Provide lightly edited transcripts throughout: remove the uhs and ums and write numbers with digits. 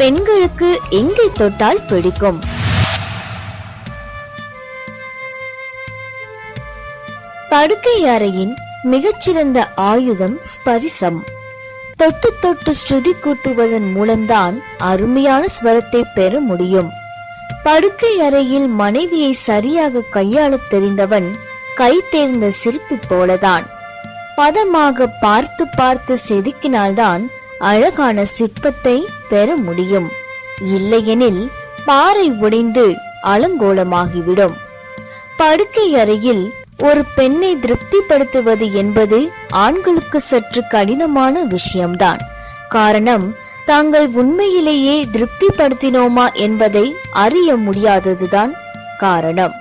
பெண்களுக்கு எங்கே தொட்டால் பிடிக்கும்? படுக்கை அறையின் மிகச்சிறந்த ஆயுதம் ஸ்பரிசம். தொட்டு தொட்டு ஸ்ருதி கூட்டுவதன் மூலம்தான் அருமையான ஸ்வரத்தை பெற முடியும். படுக்கை அறையில் மனைவியை சரியாக கையாள தெரிந்தவன் கை தேர்ந்த சிற்பி போலதான். பதமாக பார்த்து பார்த்து செதுக்கினால்தான் அழகான சிற்பத்தை பெற முடியும். இல்லையெனில் பாறை உடைந்து அலங்கோலமாகிவிடும். படுக்கை அறையில் ஒரு பெண்ணை திருப்திப்படுத்துவது என்பது ஆண்களுக்கு சற்று கடினமான விஷயம்தான். காரணம், தாங்கள் உண்மையிலேயே திருப்திப்படுத்தினோமா என்பதை அறிய முடியாததுதான் காரணம்.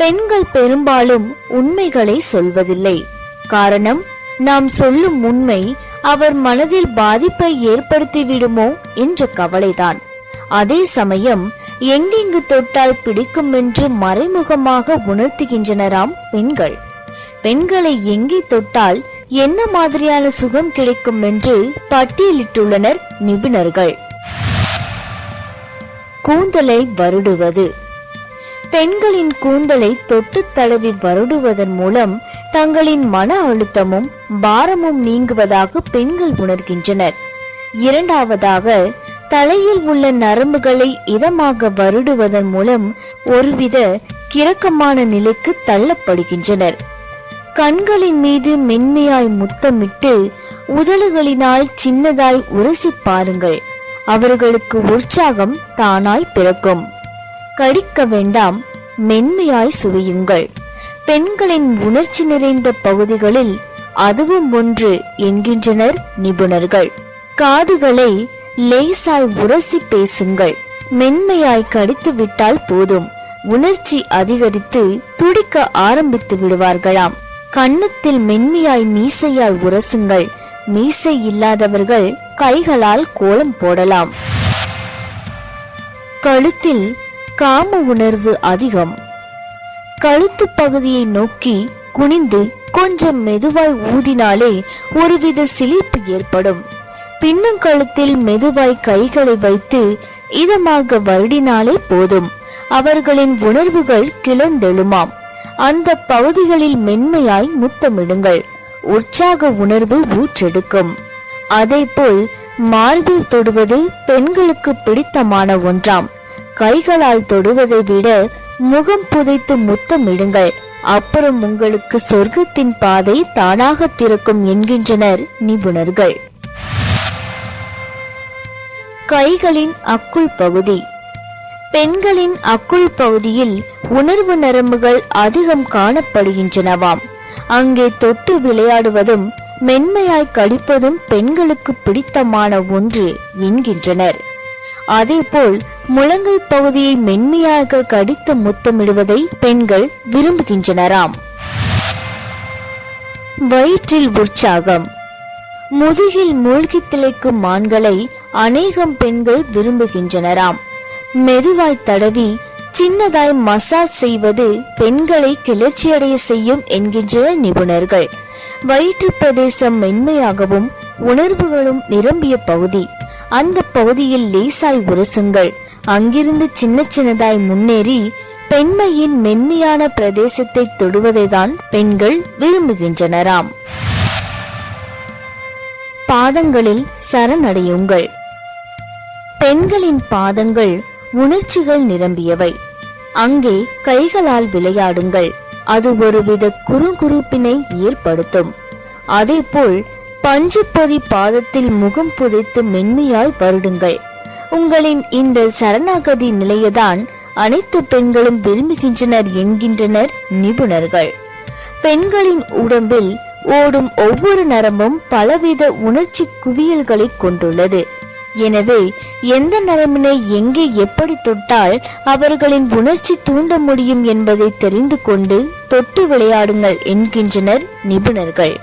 பெண்கள் பெரும்பாலும் உண்மைகளை சொல்வதில்லை. காரணம், நாம் சொல்லும் உண்மை அவர் மனதில் பாதிப்பை ஏற்படுத்திவிடுமோ என்ற கவலைதான். அதே சமயம் எங்கெங்கு தொட்டால் பிடிக்கும் என்று மறைமுகமாக உணர்த்துகின்றனராம் பெண்கள். பெண்களை எங்கே தொட்டால் என்ன மாதிரியான சுகம் கிடைக்கும் என்று பட்டியலிட்டுள்ளனர் நிபுணர்கள். கூந்தலை வருடுவது. பெண்களின் கூந்தலை தொட்டு தடவி வருடுவதன் மூலம் தங்களின் மன அழுத்தமும் பாரமும் நீங்குவதாக பெண்கள் உணர்கின்றனர். இரண்டாவதாக, தலையில் உள்ள நரம்புகளை இதமாக வருடுவதன் மூலம் ஒருவித கிறக்கமான நிலைக்கு தள்ளப்படுகின்றனர். கண்களின் மீது மென்மையாய் முத்தமிட்டு உதடுகளினால் சின்னதாய் உரசி பாருங்கள். அவர்களுக்கு உற்சாகம் தானாய் பிறக்கும். கடிக்க வேண்டாம், மென்மையாய் சுவையுங்கள். பெண்களின் உணர்ச்சி நிறைந்த பகுதிகளில் அதுவும் ஒன்று என்கின்றனர் நிபுணர்கள். காதுகளை லேசாய் உரசி பேசுங்கள். மென்மையாய் கடித்து விட்டால் போதும், உணர்ச்சி அதிகரித்து துடிக்க ஆரம்பித்து விடுவார்களாம். கன்னத்தில் மென்மையாய் மீசையால் உரசுங்கள். மீசை இல்லாதவர்கள் கைகளால் கோலம் போடலாம். கழுத்தில் காம உணர்வு அதிகம். கழுத்து பகுதியை நோக்கி குனிந்து கொஞ்சம் மெதுவாய் ஊதினாலே ஒருவித சிலிர்ப்பு ஏற்படும். பின்னங்கழுத்தில் மெதுவாய் கைகளை வைத்து இதமாக வருடினாலே போதும், அவர்களின் உணர்வுகள் கிளந்தெழுமாம். அந்த பகுதிகளில் மென்மையாய் முத்தமிடுங்கள். உற்சாக உணர்வு ஊற்றெடுக்கும். அதேபோல் மார்பில் தொடுவது பெண்களுக்கு பிடித்தமான ஒன்றாம். கைகளால் தொடுவதை விட முகம் புதைத்து முத்தமிடுங்கள். அப்புறம் உங்களுக்கு சொர்க்கத்தின் பாதை தானாக திறக்கும் என்கின்றனர் நிபுணர்கள். கைகளின் அக்குள் பகுதி. பெண்களின் அக்குள் பகுதியில் உணர்வு நரம்புகள் அதிகம் காணப்படுகின்றனவாம். அங்கே தொட்டு விளையாடுவதும் மென்மையாய் கடிப்பதும் பெண்களுக்கு பிடித்தமான ஒன்று என்கின்றனர். அதேபோல் முழங்கை பகுதியை மென்மையாக கடித்து முத்தமிடுவதை பெண்கள் விரும்புகின்றனராம். வயிற்றில் உற்சாகம். முதுகில் மூழ்கி திளைக்கும் ஆண்களை அநேகம் பெண்கள் விரும்புகின்றனராம். மெதுவாய் தடவி சின்னதாய் மசாஜ் செய்வது பெண்களை கிளர்ச்சியடைய செய்யும் என்கின்ற நிபுணர்கள். வயிற்று பிரதேசம் மென்மையாகவும் உணர்வுகளும் நிரம்பிய பகுதி. அந்த பகுதியில் லேசாய் உரசுங்கள். அங்கிருந்து சின்ன சின்னதாய் முன்னேறி பெண்மையின் மென்மையான பிரதேசத்தை தொடுவதைதான் பெண்கள் விரும்புகின்றனராம். பாதங்களில் சரணடையுங்கள். பெண்களின் பாதங்கள் உணர்ச்சிகள் நிரம்பியவை. அங்கே கைகளால் விளையாடுங்கள். அது ஒருவித குறுகுறுப்பினை ஏற்படுத்தும். அதேபோல் பஞ்சுப்பொதி பாதத்தில் முகம் புதைத்து மென்மையாய் வருடுங்கள். உங்களின் இந்த சரணாகதி நிலையதான் அனைத்து பெண்களும் விரும்புகின்றனர் என்கின்றனர் நிபுணர்கள். பெண்களின் உடம்பில் ஓடும் ஒவ்வொரு நரம்பும் பலவித உணர்ச்சி குவியல்களை கொண்டுள்ளது. எனவே எந்த நரம்பினை எங்கே எப்படி தொட்டால் அவர்களின் உணர்ச்சி தூண்ட முடியும் என்பதை தெரிந்து கொண்டு தொட்டு விளையாடுங்கள் என்கின்றனர் நிபுணர்கள்.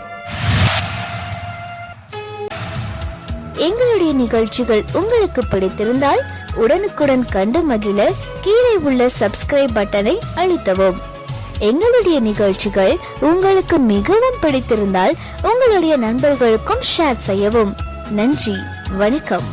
எங்களுடைய நிகழ்ச்சிகள் உங்களுக்கு பிடித்திருந்தால் உடனுக்குடன் கண்டு மகிழ கீழே உள்ள சப்ஸ்கிரைப் பட்டனை அழுத்தவும். எங்களுடைய நிகழ்ச்சிகள் உங்களுக்கு மிகவும் பிடித்திருந்தால் உங்களுடைய நண்பர்களுக்கும் ஷேர் செய்யவும். நன்றி, வணக்கம்.